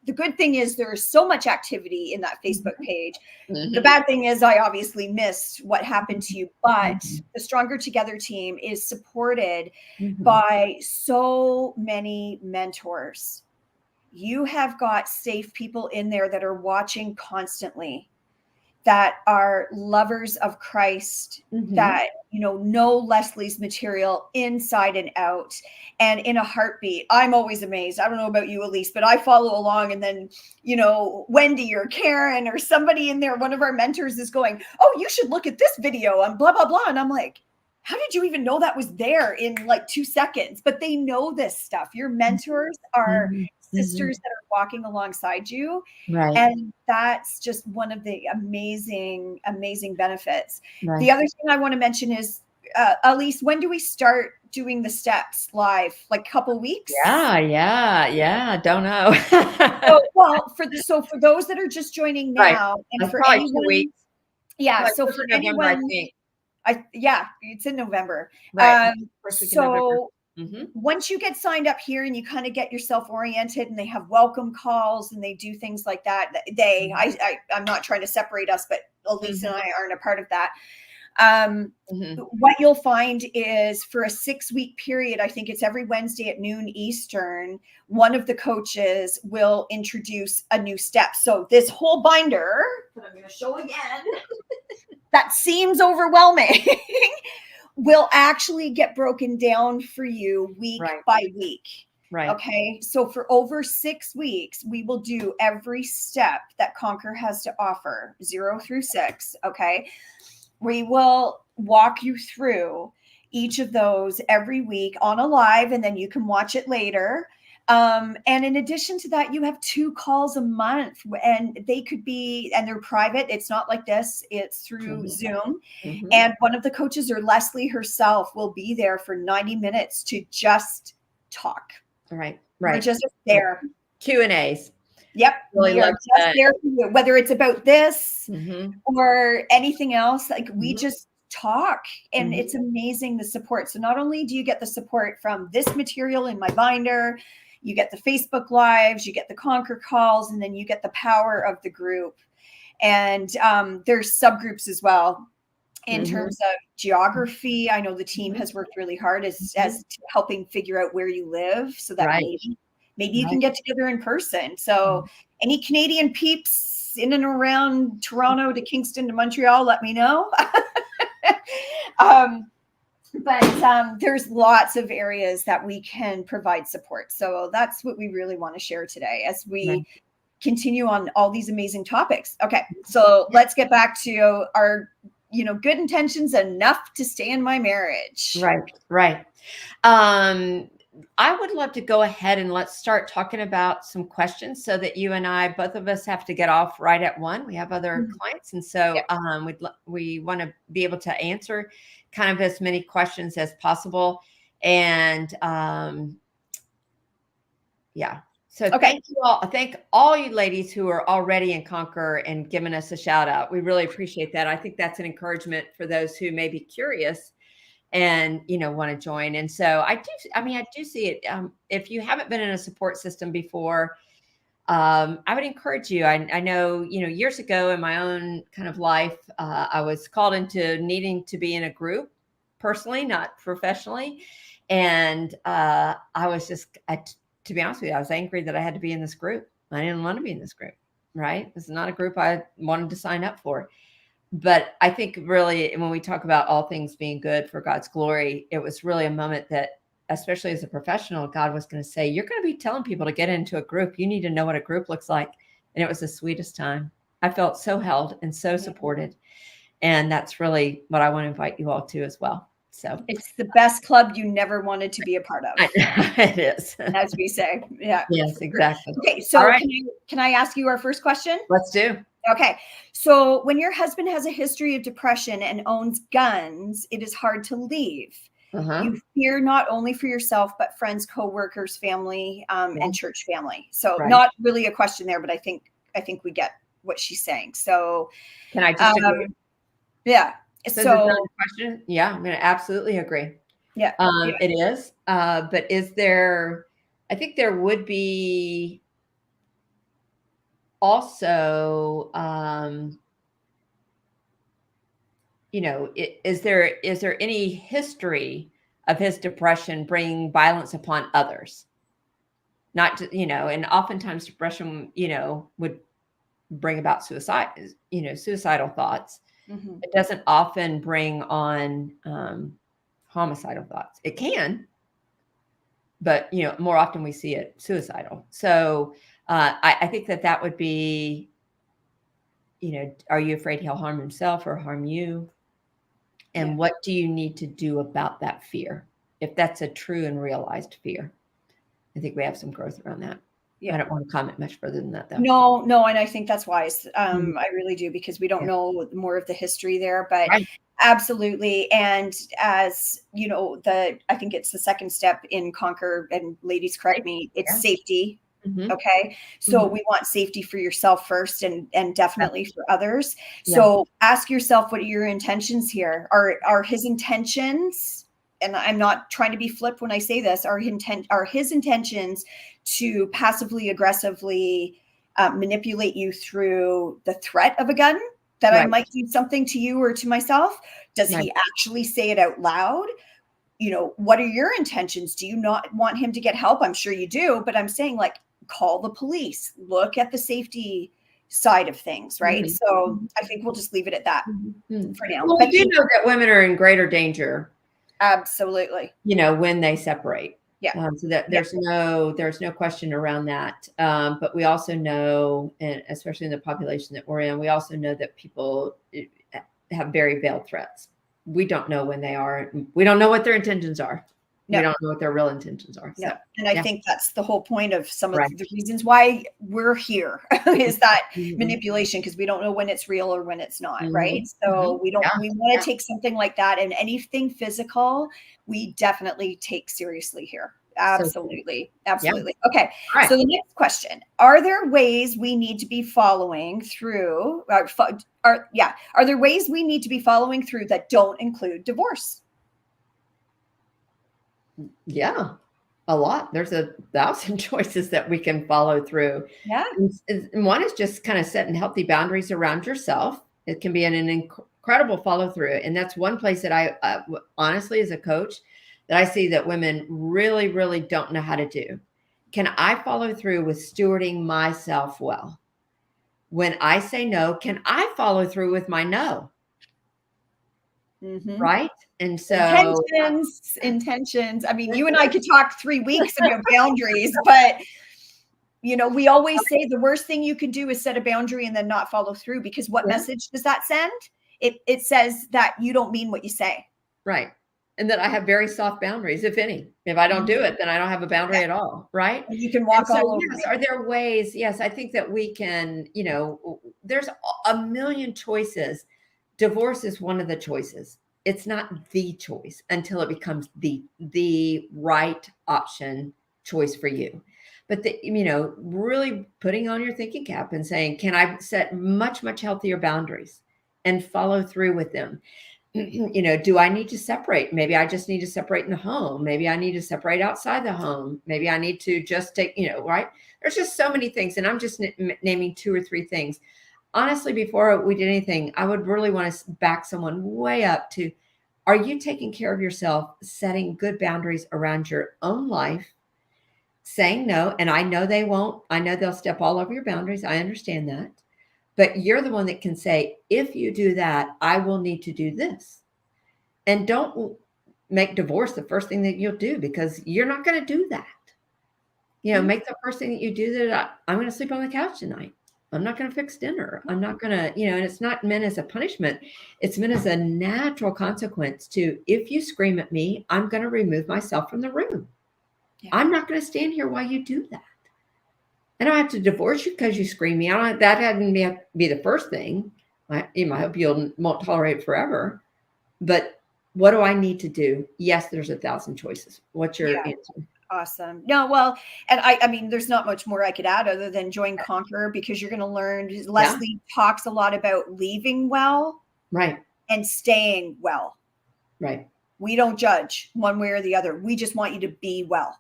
the good thing is there's so much activity in that Facebook page. Mhm. The bad thing is I obviously missed what happened to you, but Mhm. the Stronger Together team is supported Mhm. by so many mentors. You have got safe people in there that are watching constantly, that are lovers of Christ, Mhm. that, know Leslie's material inside and out. And in a heartbeat, I'm always amazed. I don't know about you, Elise, but I follow along, and then, Wendy or Karen or somebody in there, one of our mentors is going, "Oh, you should look at this video on blah, blah, blah." And I'm like, how did you even know that was there in like 2 seconds? But they know this stuff. Your mentors are Mhm. Mhm. sisters that are walking alongside you. Right. And that's just one of the amazing, amazing benefits. Right. The other thing I want to mention is, Elise, when do we start doing the steps live? Like a couple weeks? Yeah, yeah, yeah. Don't know. So for those that are just joining Right. now, and That's for probably 2 anyone, weeks. yeah. Like So 1st for of November, I anyone, think. yeah, it's in November. Right. 1st week of November. So Mhm. once you get signed up here and you kind of get yourself oriented, and they have welcome calls and they do things like that, I'm not trying to separate us, but Elise and Mhm. I aren't a part of that. Um, Mhm. what you'll find is, for a 6-week period, I think it's every Wednesday at noon Eastern, one of the coaches will introduce a new step. So this whole binder that I'm going to show again, that seems overwhelming, will actually get broken down for you week Right. by week. Right. Okay. So for over 6 weeks, we will do every step that Conquer has to offer, 0 through 6. Okay. We will walk you through each of those every week on a live, and then you can watch it later. And in addition to that, you have 2 calls a month, and they're private. It's not like this, it's through Mhm. Zoom. Mhm. And one of the coaches, or Leslie herself, will be there for 90 minutes to just talk. Right. We're Right. just Right. there. Q&As. Yep. Really We are love just that. there for you, whether it's about this Mhm. or anything else. Like, we Mhm. just talk, and Mhm. it's amazing, the support. So not only do you get the support from this material in my binder, you get the Facebook lives, you get the Conquer calls, and then you get the power of the group. And there's subgroups as well. In Mhm. terms of geography, I know the team Mhm. has worked really hard Mhm. as to helping figure out where you live, so that Right. maybe you can Right. get together in person. So any Canadian peeps in and around Toronto to Kingston to Montreal, let me know. um, but there's lots of areas that we can provide support. So that's what we really want to share today as Right. we continue on all these amazing topics. Okay, so let's get back to our, good intentions enough to stay in my marriage. Right. Right. Um, I would love to go ahead and let's start talking about some questions so that you and I, both of us, have to get off right at 1. We have other Mhm. clients, and so Yep. we want to be able to answer kind of as many questions as possible. And yeah. So Okay. thank you all. Thank all you ladies who are already in Conquer and giving us a shout out. We really appreciate that. I think that's an encouragement for those who may be curious and want to join. And so I do see it. If you haven't been in a support system before, I would encourage you. I know, years ago in my own kind of life, I was called into needing to be in a group personally, not professionally. And I was to be honest with you, I was angry that I had to be in this group. I didn't want to be in this group, right? This is not a group I wanted to sign up for. But I think really when we talk about all things being good for God's glory, it was really a moment that, especially as a professional, God was going to say, you're going to be telling people to get into a group. You need to know what a group looks like. And it was the sweetest time. I felt so held and so Yeah. supported. And that's really what I want to invite you all to as well. So It's the best club you never wanted to be a part of, it is. as we say. Yeah. Yes, exactly. Okay, All so right, can I ask you our first question? let's do. Okay. So when your husband has a history of depression and owns guns, it is hard to leave. Uh-huh. You fear not only for yourself, but friends, coworkers, family, Yeah, and church family. So right. not really a question there, but I think we get what she's saying. So Can I just agree? yeah. So is that a So question? Yeah, I'm going to absolutely agree. yeah. Yeah. It is. But is there, I think there would be, also, is there any history of his depression bringing violence upon others? Not to, and oftentimes depression, would bring about suicidal thoughts. Mm-hmm. It doesn't often bring on homicidal thoughts. It can, but more often we see it suicidal. So I think that would be, are you afraid he'll harm himself or harm you? And Yeah. what do you need to do about that fear? If that's a true and realized fear, I think we have some growth around that. Yeah. I don't want to comment much further than that, though. No, and I think that's wise. Mhm. I really do, because we don't Yeah. know more of the history there, but Right. absolutely. And as you know, I think it's the second step in Conquer, and ladies correct me, it's Yeah. safety. Mhm. Okay. So Mhm. we want safety for yourself first, and definitely for others. Yeah. So ask yourself, what are your intentions here? Are his intentions, and I'm not trying to be flip when I say this, are his intentions to passively aggressively manipulate you through the threat of a gun, that I Right. might do something to you or to myself? Does Right. he actually say it out loud? What are your intentions? Do you not want him to get help? I'm sure you do, but I'm saying, like, call the police, look at the safety side of things, right? Mhm. So Mhm. I think we'll just leave it at that Mhm. for now. Well, we But do know that women are in greater danger, absolutely. when they separate. Yeah. So that Yeah. there's no question around that. But we also know, and especially in the population that we're in, we also know that people have very veiled threats. We don't know when they are. We don't know what their intentions are. We No. don't know what their real intentions are. No. So, And I yeah, think that's the whole point of some of right. the reasons why we're here is that Mhm. manipulation, because we don't know when it's real or when it's not, right? Mhm. So Mhm. Yeah. we want Yeah. to take something like that, and anything physical, we definitely take seriously here. So true. Absolutely. Yeah. Absolutely. Okay. All right. So the next question, are there ways we need to be following through, are there ways we need to be following through that don't include divorce? Yeah, a lot. There's 1,000 choices that we can follow through. Yeah. And one is just kind of setting healthy boundaries around yourself. It can be an incredible follow through. And that's one place that honestly, as a coach, that I see that women really, really don't know how to do. Can I follow through with stewarding myself well? When I say no, can I follow through with my no? Mm-hmm. Right. And so, Intentions. I mean, you and I could talk 3 weeks about boundaries, but we always say the worst thing you can do is set a boundary and then not follow through, because what yeah. message does that send? It says that you don't mean what you say. Right. And that I have very soft boundaries, if any. If I don't do Mhm. it, then I don't have a boundary Yeah. at all, right? And you can And walk so, all over yes, me. are there ways? Yes, I think that we can, there's a million choices. Divorce is one of the choices. It's not the choice until it becomes the right option choice for you. But really putting on your thinking cap and saying, can I set much, much healthier boundaries and follow through with them? Do I need to separate? Maybe I just need to separate in the home. Maybe I need to separate outside the home. Maybe I need to just take, right? There's just so many things. And I'm just naming 2 or 3 things. Honestly, before we did anything, I would really want to back someone way up to, are you taking care of yourself, setting good boundaries around your own life, saying no? And I know they won't. I know they'll step all over your boundaries. I understand that. But you're the one that can say, if you do that, I will need to do this. And don't make divorce the first thing that you'll do, because you're not going to do that. Make the first thing that you do that I'm going to sleep on the couch tonight. I'm not going to fix dinner. I'm not going to, and it's not meant as a punishment. It's meant as a natural consequence to, if you scream at me, I'm going to remove myself from the room. Yeah. I'm not going to stand here while you do that. I don't have to divorce you because you scream me. That hadn't be the first thing. I hope you won't tolerate it forever. But what do I need to do? Yes, there's 1,000 choices. What's your Yeah. answer? Awesome. No, well, and I mean, there's not much more I could add other than join Conquer, because you're going to learn. Yeah. Leslie talks a lot about leaving well Right. and staying well. Right. We don't judge one way or the other. We just want you to be well.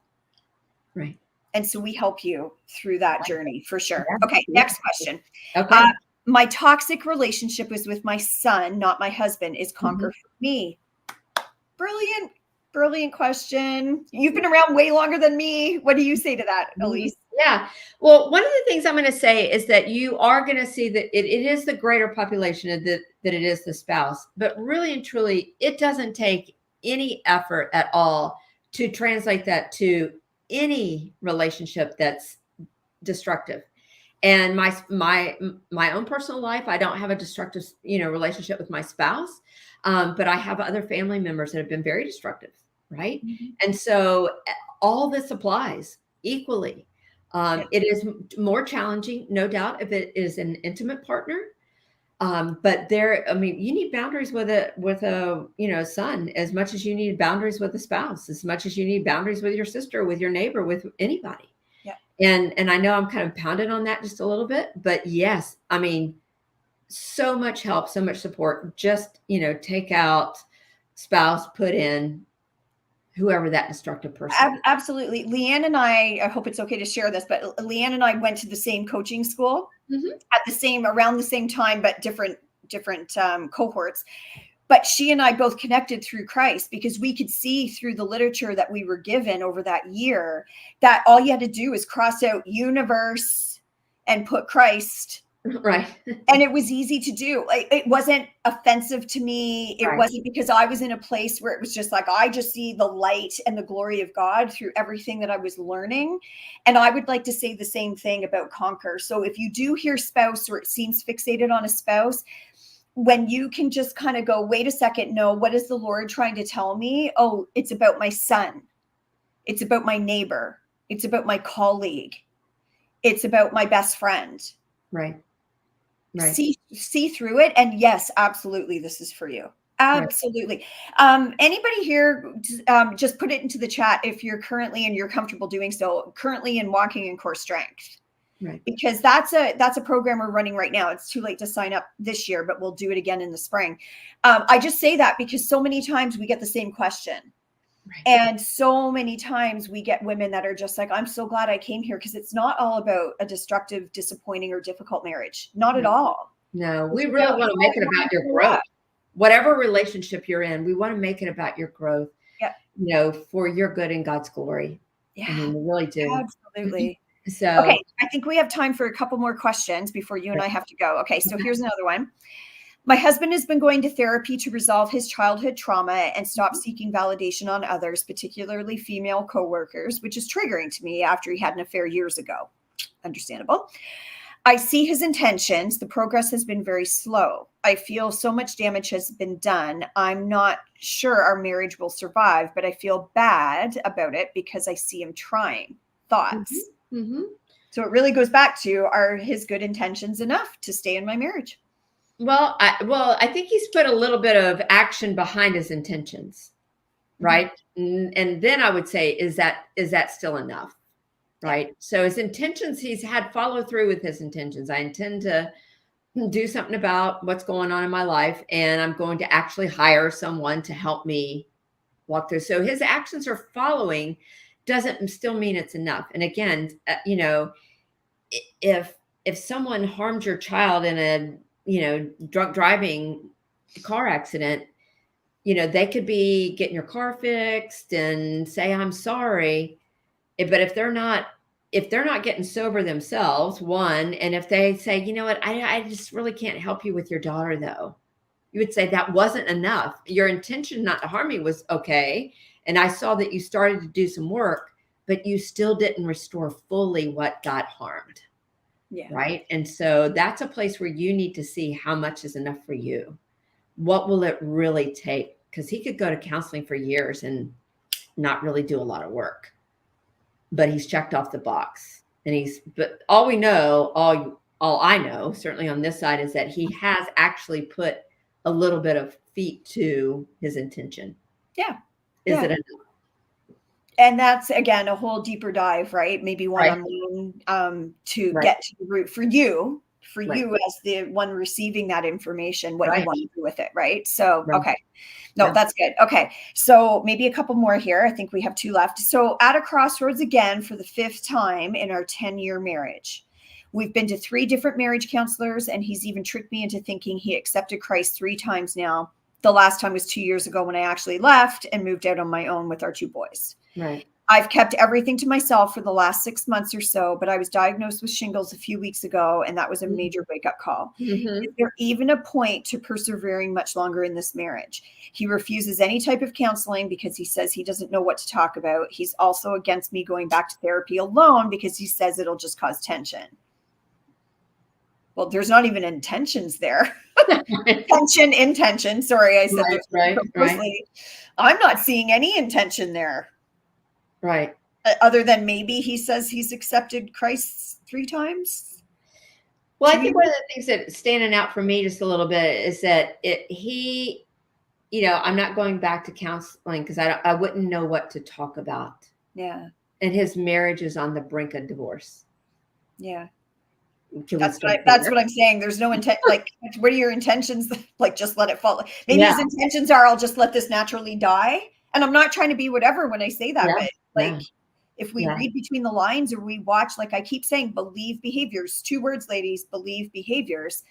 Right. And so we help you through that journey for sure. Yeah. Okay, next question. Okay. My toxic relationship was with my son, not my husband. Is Conquer for me? Brilliant, brilliant question. You've been around way longer than me. What do you say to that, Elise? Yeah. Well, one of the things I'm going to say is that you are going to see that it is the greater population that it is the spouse, but really and truly, it doesn't take any effort at all to translate that to any relationship that's destructive. And my own personal life, I don't have a destructive, relationship with my spouse, but I have other family members that have been very destructive, right? And so all this applies equally. It is more challenging, no doubt, if it is an intimate partner. But you need boundaries with a son as much as you need boundaries with a spouse, as much as you need boundaries with your sister, with your neighbor, with anybody. Yeah. And I know I'm kind of pounding on that just a little bit, but yes, I mean, so much help, so much support. Just, take out spouse, put in whoever that destructive person is. Absolutely. Leanne and I hope it's okay to share this, but Leanne and I went to the same coaching school around the same time, but different cohorts. But she and I both connected through Christ because we could see through the literature that we were given over that year that all you had to do is cross out universe and put Christ. Right. And it was easy to do. It wasn't offensive to me. It wasn't because I was in a place where it was just like, I just see the light and the glory of God through everything that I was learning. And I would like to say the same thing about Conquer. So if you do hear spouse or it seems fixated on a spouse, when you can just kind of go, wait a second, no, what is the Lord trying to tell me? Oh, it's about my son. It's about my neighbor. It's about my colleague. It's about my best friend. Right. Right. See through it. And yes, absolutely, this is for you. Absolutely. Right. Anybody here, just put it into the chat if you're currently, and you're comfortable doing so, currently in Walking in Core Strength. Right. Because that's a program we're running right now. It's too late to sign up this year, but we'll do it again in the spring. I just say that because so many times we get the same question. Right. And so many times we get women that are just like, I'm so glad I came here, because it's not all about a destructive, disappointing, or difficult marriage. Not at all. No, we really want to make it about your growth. Whatever relationship you're in, we want to make it about your growth, for your good and God's glory. Yeah, I mean, we really do. Absolutely. So, okay, I think we have time for a couple more questions before you and I have to go. Okay, so here's another one. My husband has been going to therapy to resolve his childhood trauma and stop seeking validation on others, particularly female coworkers, which is triggering to me after he had an affair years ago. Understandable. I see his intentions. The progress has been very slow. I feel so much damage has been done. I'm not sure our marriage will survive, but I feel bad about it because I see him trying. Thoughts? So it really goes back to, are his good intentions enough to stay in my marriage? Well, I think he's put a little bit of action behind his intentions, right? And then I would say, is that still enough, right? Yeah. So his intentions, he's had follow through with his intentions. I intend to do something about what's going on in my life, and I'm going to actually hire someone to help me walk through. So his actions are following, doesn't still mean it's enough. And again, if someone harmed your child in a drunk driving car accident, they could be getting your car fixed and say, I'm sorry. But if they're not getting sober themselves, one, and if they say, you know what, I just really can't help you with your daughter though, you would say that wasn't enough. Your intention not to harm me was okay. And I saw that you started to do some work, but you still didn't restore fully what got harmed. Yeah. Right. And so that's a place where you need to see how much is enough for you. What will it really take? Because he could go to counseling for years and not really do a lot of work, but he's checked off the box. But all we know, all I know, certainly on this side, is that he has actually put a little bit of feet to his intention. Yeah. Is it enough? And that's, again, a whole deeper dive, right? Maybe one-on-one to get to the root for you. for you as the one receiving that information, what you Right. want to do with it, right? So, Right. okay. No, Yeah. that's good. Okay. So maybe a couple more here. I think we have 2 left. So at a crossroads again for the 5th time in our 10-year marriage. We've been to 3 different marriage counselors, and he's even tricked me into thinking he accepted Christ 3 times now. The last time was 2 years ago when I actually left and moved out on my own with our 2 boys. Right. I've kept everything to myself for the last 6 months or so, but I was diagnosed with shingles a few weeks ago, and that was a major wake-up call. Mm-hmm. Is there even a point to persevering much longer in this marriage? He refuses any type of counseling because he says he doesn't know what to talk about. He's also against me going back to therapy alone because he says it'll just cause tension. Well, there's not even intentions there. Intention. Sorry, I said those Right. closely. I'm not seeing any intention there. Right. Other than maybe he says he's accepted Christ 3 times. Well, I think one of the things that's standing out for me just a little bit is that he, I'm not going back to counseling because I wouldn't know what to talk about. Yeah. And his marriage is on the brink of divorce. Yeah. Can That's what I'm saying. There's no intent. Like, what are your intentions? Like, just let it fall. Maybe his intentions are, I'll just let this naturally die. And I'm not trying to be whatever when I say that, but like, if we read between the lines or we watch, like I keep saying, believe behaviors. 2 words, ladies, believe behaviors.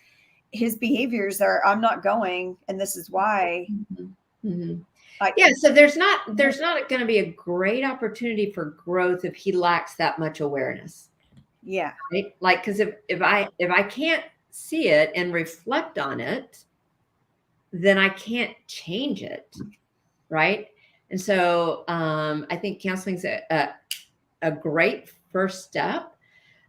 His behaviors are, I'm not going, and this is why. Mm-hmm. Mm-hmm. So there's not going to be a great opportunity for growth if he lacks that much awareness. Yeah. Right? Like, because if I can't see it and reflect on it, then I can't change it. Right. And so I think counseling's a great first step.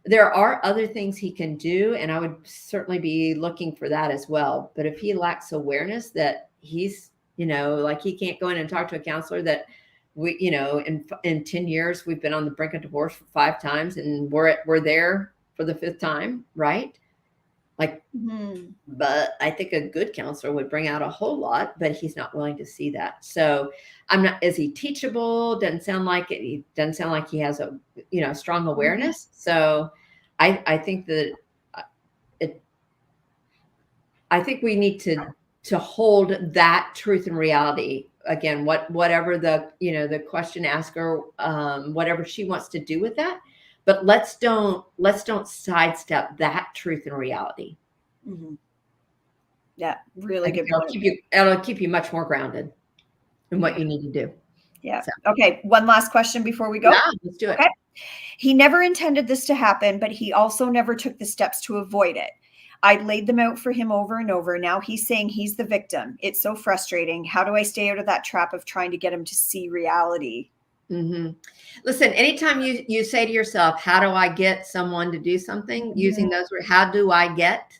There are other things he can do, and I would certainly be looking for that as well. But if he lacks awareness that he's, like he can't go in and talk to a counselor that we, in 10 years, we've been on the brink of divorce for 5 times and we're there for the 5th time. Right. Like, but I think a good counselor would bring out a whole lot, but he's not willing to see that. So is he teachable? Doesn't sound like it. He doesn't sound like he has a, strong awareness. So I think that I think we need to hold that truth and reality again, whatever the question asker, whatever she wants to do with that, but let's don't sidestep that truth and reality. Mm-hmm. Yeah, really good point. It'll keep you much more grounded in what you need to do. Yeah. So. Okay. One last question before we go. Yeah, let's do it. Okay. He never intended this to happen, but he also never took the steps to avoid it. I laid them out for him over and over. Now he's saying he's the victim. It's so frustrating. How do I stay out of that trap of trying to get him to see reality? Mm-hmm. Listen, anytime you say to yourself, how do I get someone to do something, using those words, how do I get,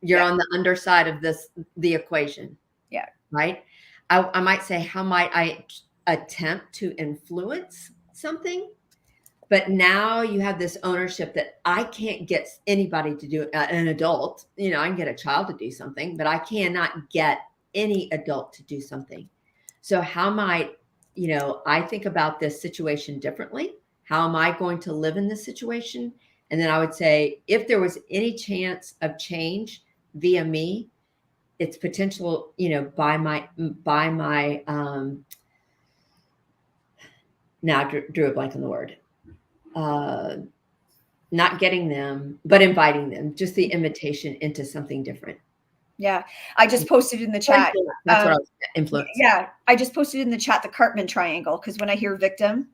you're on the underside of the equation. Yeah. Right. I might say, how might I attempt to influence something? But now you have this ownership that I can't get anybody to do it, an adult. I can get a child to do something, but I cannot get any adult to do something. So how might, I think about this situation differently. How am I going to live in this situation? And then I would say, if there was any chance of change via me, it's potential, by my now I drew a blank on the word. Not getting them, but inviting them, just the invitation into something different. Yeah. I just posted in the chat. That's what I was influenced. Yeah. I just posted in the chat the Cartman triangle, because when I hear victim,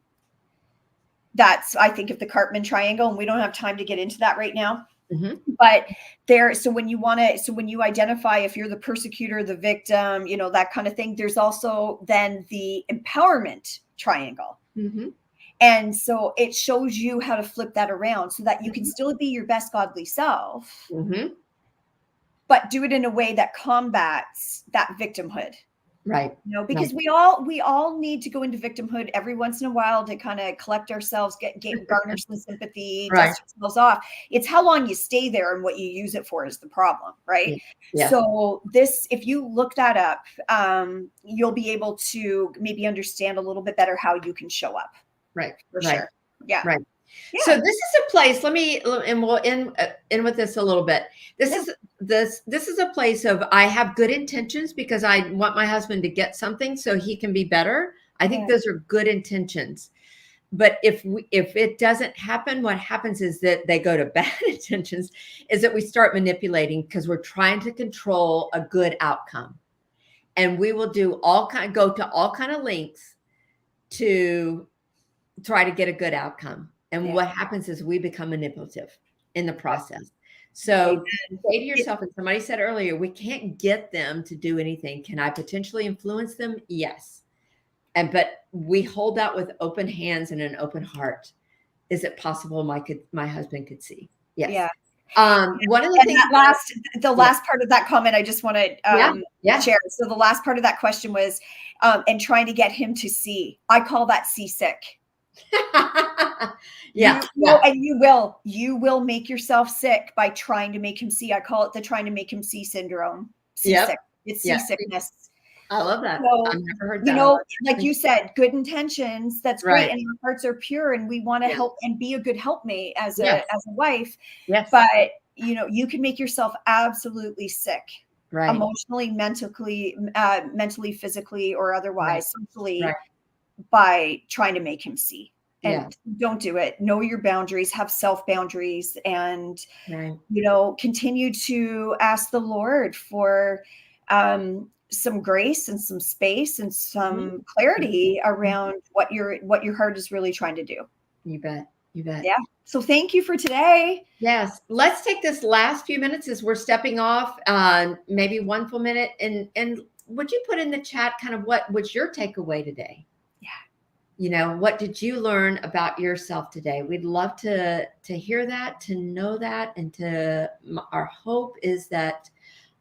I think of the Cartman triangle, and we don't have time to get into that right now. Mm-hmm. But so when you identify if you're the persecutor, the victim, that kind of thing, there's also then the empowerment triangle. Mm-hmm. And so it shows you how to flip that around so that you can still be your best godly self, but do it in a way that combats that victimhood. Right. Because we all need to go into victimhood every once in a while to kind of collect ourselves, garner some sympathy, dust ourselves off. It's how long you stay there and what you use it for is the problem, right? Yeah. So if you look that up, you'll be able to maybe understand a little bit better how you can show up. Right. For sure. Yeah. Right. So Yeah. this is a place, and we'll end with this a little bit. This is a place of, I have good intentions because I want my husband to get something so he can be better. I think Yeah. those are good intentions. But if it doesn't happen, what happens is that they go to bad intentions, is that we start manipulating because we're trying to control a good outcome. And we will go to all kind of lengths to try to get a good outcome. And Yeah. what happens is we become manipulative in the process. Amen. So say to yourself, and somebody said earlier, we can't get them to do anything. Can I potentially influence them? Yes. But we hold that with open hands and an open heart. Is it possible my husband could see? Yes. Yeah. One of the And things, the last part of that comment, I just want to yeah. share. So the last part of that question was, and trying to get him to see. I call that seasick. Yeah. And you will make yourself sick by trying to make him see. I call it the trying to make him see syndrome. Seasick. It's seasickness. I love that. So, I've never heard that. like you said, good intentions. That's Right. great, and our hearts are pure, and we want to help and be a good helpmate as Yes. a wife. Yes. But you can make yourself absolutely sick, Right. emotionally, mentally, physically, or otherwise, socially, Right. by trying to make him see. Yeah. And don't do it. Know your boundaries. Have self boundaries, and Right. continue to ask the Lord for some grace and some space and some clarity around what your heart is really trying to do. You bet. You bet. Yeah. So thank you for today. Yes. Let's take this last few minutes as we're stepping off, maybe one full minute. And would you put in the chat kind of what was your takeaway today? Yeah. What did you learn about yourself today? We'd love to hear that, to know that, and our hope is that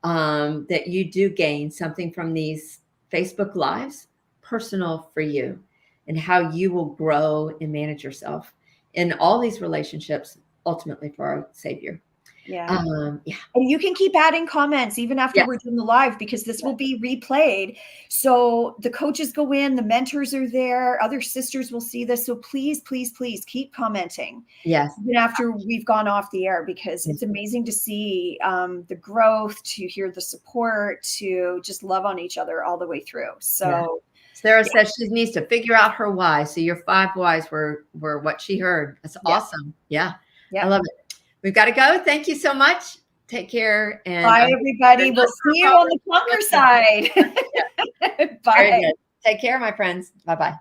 that you do gain something from these Facebook Lives, personal for you, and how you will grow and manage yourself in all these relationships, ultimately for our Savior. Yeah. And you can keep adding comments even after we're doing the live, because this will be replayed. So the coaches go in, the mentors are there, other sisters will see this. So please, please, please keep commenting. Yes. Even after we've gone off the air, because it's amazing to see the growth, to hear the support, to just love on each other all the way through. So Sarah says she needs to figure out her why. So your 5 whys were what she heard. That's awesome. Yeah. I love it. We've got to go. Thank you so much. Take care. And bye, everybody. We'll see you on the conquer side. Bye. Very good. Take care, my friends. Bye-bye.